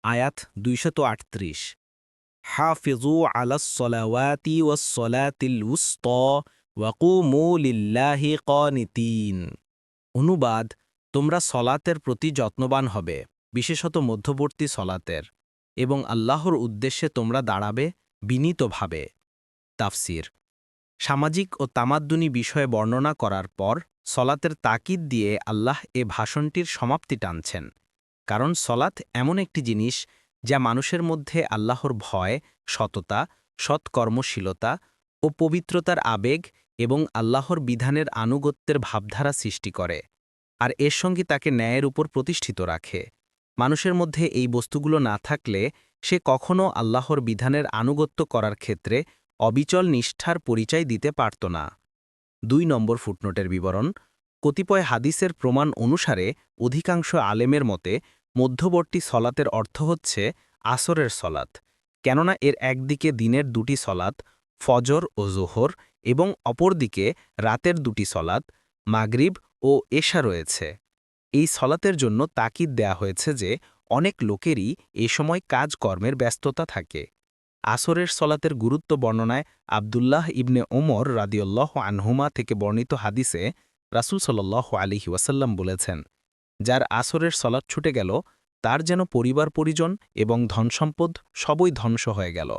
আয়াত 238 হাফিজু আলাস সলাওয়াতি ওয়াস সলাতিল উসতা ওয়াকুমু লিল্লাহি কানিতিন। অনুবাদ: তোমরা সলাতের প্রতি যত্নবান হবে, বিশেষত মধ্যবর্তী সলাতের, এবং আল্লাহর উদ্দেশ্যে তোমরা দাঁড়াবে বিনীতভাবে। তাফসির: সামাজিক ও তামাদ্দুনি বিষয়ে বর্ণনা করার পর সলাতের তাকিদ দিয়ে আল্লাহ এ ভাষণটির সমাপ্তি টানছেন। কারণ সলাত এমন একটি জিনিস যা মানুষের মধ্যে আল্লাহর ভয়, সততা, সৎকর্মশীলতা ও পবিত্রতার আবেগ এবং আল্লাহর বিধানের আনুগত্যের ভাবধারা সৃষ্টি করে, আর এর সঙ্গে তাকে ন্যায়ের উপর প্রতিষ্ঠিত রাখে। মানুষের মধ্যে এই বস্তুগুলো না থাকলে সে কখনও আল্লাহর বিধানের আনুগত্য করার ক্ষেত্রে অবিচল নিষ্ঠার পরিচয় দিতে পারত না। 2 নম্বর ফুটনোটের বিবরণ: কতিপয় হাদিসের প্রমাণ অনুসারে অধিকাংশ আলেমের মতে মধ্যবর্তী সলাতের অর্থ হচ্ছে আসরের সলাত, কেননা এর একদিকে দিনের 2টি সলাত ফজর ও জোহর এবং অপরদিকে রাতের 2টি সলাত মাগরিব ও এশা রয়েছে। এই সলাতের জন্য তাকিদ দেয়া হয়েছে যে অনেক লোকেরই এ সময় কাজকর্মের ব্যস্ততা থাকে। আসরের সলাতের গুরুত্ব বর্ণনায় আবদুল্লাহ ইবনে ওমর রাদিয়াল্লাহু আনহুমা থেকে বর্ণিত হাদিসে রাসূল সাল্লাল্লাহু আলাইহি ওয়াসাল্লাম বলেছেন, যার আসরের সলাত ছুটে গেল তার যেন পরিবার পরিজন এবং ধনসম্পদ সবই ধ্বংস হয়ে গেল।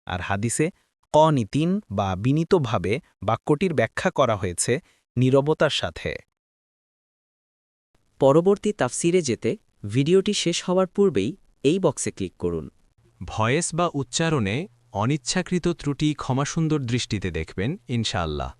আর হাদিসে কনিতিন বা বিনীতভাবে বাক্যটির ব্যাখ্যা করা হয়েছে নীরবতার সাথে। পরবর্তী তাফসিরে যেতে ভিডিওটি শেষ হওয়ার পূর্বেই এই বক্সে ক্লিক করুন। ভয়েস বা উচ্চারণে অনিচ্ছাকৃত ত্রুটি ক্ষমাসুন্দর দৃষ্টিতে দেখবেন ইনশাআল্লাহ।